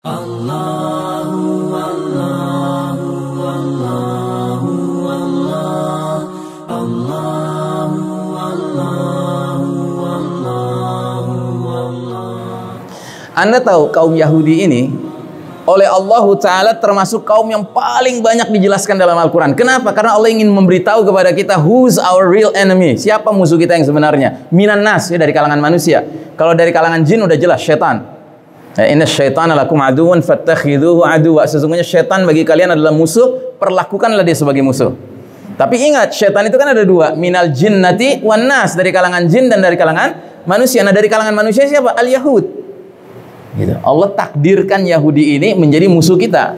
Allahu Allahu Allahu Allah Allahu Allahu Allahu Allah. Anda tahu kaum Yahudi ini oleh Allah Ta'ala termasuk kaum yang paling banyak dijelaskan dalam Al-Quran. Kenapa? Karena Allah ingin memberitahu kepada kita who's our real enemy. Siapa musuh kita yang sebenarnya? Minan nas, ya, dari kalangan manusia. Kalau dari kalangan jin udah jelas, syaitan. Inna syaitana lakum aduwan fattakhidhuhu aduwa. Sesungguhnya syaitan bagi kalian adalah musuh, perlakukanlah dia sebagai musuh. Tapi ingat, syaitan itu kan ada dua, minal jinnati wan nas, dari kalangan jin dan dari kalangan manusia. Nah, dari kalangan manusia siapa? Al-Yahud. Gitu. Allah takdirkan Yahudi ini menjadi musuh kita.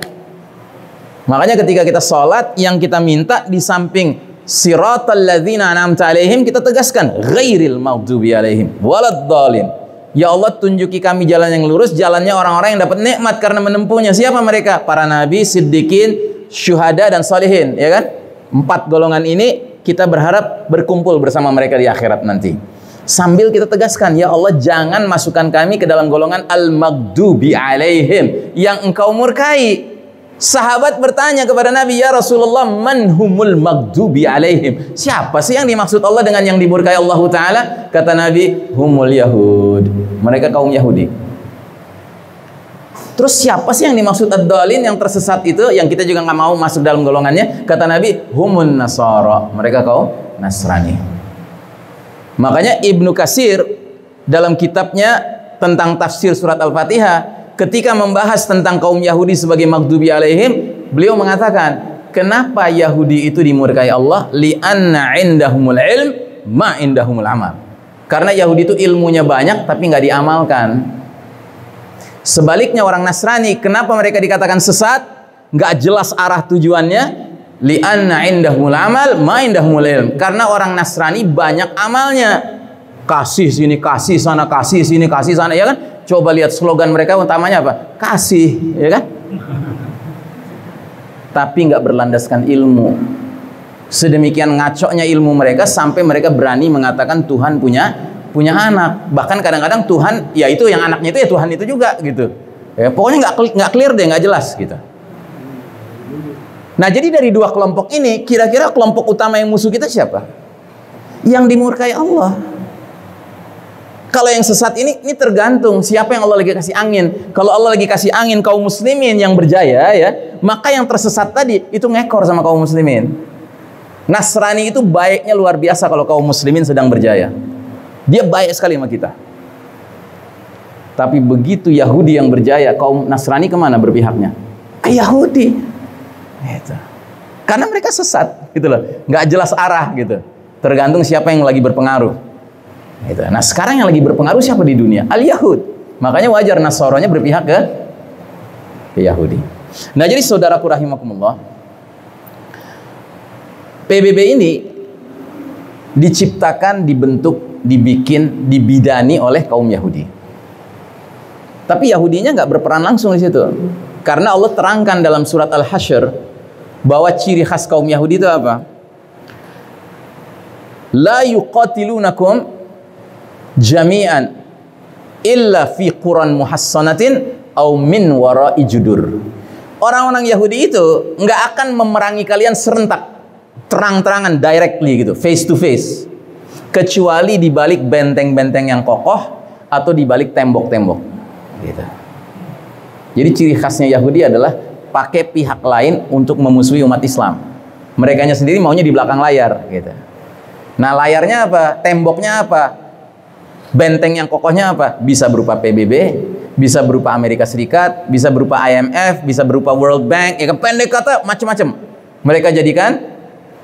Makanya ketika kita sholat, yang kita minta di samping siratal ladzina an'amta alaihim, kita tegaskan ghairil maghdubi alaihim waladdallin. Ya Allah, tunjuki kami jalan yang lurus, jalannya orang-orang yang dapat nikmat karena menempuhnya. Siapa mereka? Para nabi, siddiqin, syuhada, dan salihin, ya kan? 4 golongan ini kita berharap berkumpul bersama mereka di akhirat nanti. Sambil kita tegaskan, ya Allah, jangan masukkan kami ke dalam golongan al-maghdubi alaihim, yang engkau murkai. Sahabat bertanya kepada Nabi, ya Rasulullah, man humul maghdubi alaihim? Siapa sih yang dimaksud Allah dengan yang dimurkai Allah Ta'ala? Kata Nabi, humul Yahud. Mereka kaum Yahudi. Terus siapa sih yang dimaksud ad-dhalin, yang tersesat itu, yang kita juga nggak mau masuk dalam golongannya? Kata Nabi, humun nasara. Mereka kaum Nasrani. Makanya Ibnu Katsir dalam kitabnya tentang tafsir surat Al-Fatihah, ketika membahas tentang kaum Yahudi sebagai maghdubi alaihim, beliau mengatakan, kenapa Yahudi itu dimurkai Allah? Li'anna indahumul ilm ma indahumul amal. Karena Yahudi itu ilmunya banyak tapi nggak diamalkan. Sebaliknya orang Nasrani, kenapa mereka dikatakan sesat? Nggak jelas arah tujuannya. Li'anna indahumul amal ma indahumul ilm. Karena orang Nasrani banyak amalnya. Kasih sini, kasih sana, kasih sini, kasih sana, ya kan? Coba lihat slogan mereka utamanya apa? Kasih, ya kan? Tapi nggak berlandaskan ilmu. Sedemikian ngaconya ilmu mereka sampai mereka berani mengatakan Tuhan punya anak. Bahkan kadang-kadang Tuhan, ya itu yang anaknya itu ya Tuhan itu juga gitu. Ya, pokoknya nggak clear deh, nggak jelas gitu. Nah, jadi dari dua kelompok ini, kira-kira kelompok utama yang musuh kita siapa? Yang dimurkai Allah. Kalau yang sesat ini tergantung siapa yang Allah lagi kasih angin. Kalau Allah lagi kasih angin kaum muslimin yang berjaya, ya, maka yang tersesat tadi itu ngekor sama kaum muslimin. Nasrani itu baiknya luar biasa kalau kaum muslimin sedang berjaya. Dia baik sekali sama kita. Tapi begitu Yahudi yang berjaya, kaum Nasrani kemana berpihaknya? Ke Yahudi. Gitu. Karena mereka sesat, gitu loh, nggak jelas arah, gitu. Tergantung siapa yang lagi berpengaruh. Gitu. Nah, sekarang yang lagi berpengaruh siapa di dunia? Al-Yahud. Makanya wajar Nasoronya berpihak ke Yahudi. Nah, jadi saudaraku rahimakumullah, PBB ini diciptakan, dibentuk, dibikin, dibidani oleh kaum Yahudi. Tapi Yahudinya nggak berperan langsung di situ. Karena Allah terangkan dalam surat Al-Hasyr bahwa ciri khas kaum Yahudi itu apa? La yuqatilunakum jami'an illa fi quran muhassanatin aw min wara'i judur. Orang-orang Yahudi itu nggak akan memerangi kalian serentak, terang-terangan, directly gitu, face to face, kecuali di balik benteng-benteng yang kokoh atau di balik tembok-tembok gitu. Jadi ciri khasnya Yahudi adalah pakai pihak lain untuk memusuhi umat Islam. Merekanya sendiri maunya di belakang layar gitu. Nah, layarnya apa? Temboknya apa? Benteng yang kokohnya apa? Bisa berupa PBB, bisa berupa Amerika Serikat, bisa berupa IMF, bisa berupa World Bank, ya kan? Pendek kata macam-macam. Mereka jadikan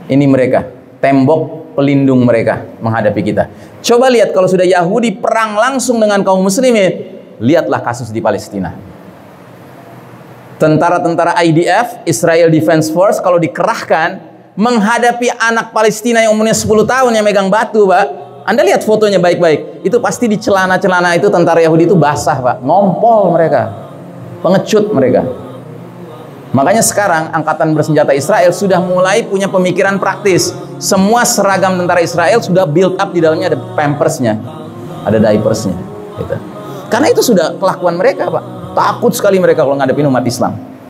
ini mereka, tembok pelindung mereka menghadapi kita. Coba lihat kalau sudah Yahudi perang langsung dengan kaum muslimin, lihatlah kasus di Palestina. Tentara-tentara IDF, Israel Defense Force, kalau dikerahkan menghadapi anak Palestina yang umurnya 10 tahun yang megang batu, Pak. Anda lihat fotonya baik-baik. Itu pasti di celana-celana itu tentara Yahudi itu basah, Pak. Ngompol mereka. Pengecut mereka. Makanya sekarang angkatan bersenjata Israel sudah mulai punya pemikiran praktis. Semua seragam tentara Israel sudah build up, di dalamnya ada pampersnya, ada diapersnya gitu. Karena itu sudah kelakuan mereka, Pak. Takut sekali mereka kalau ngadepin umat Islam.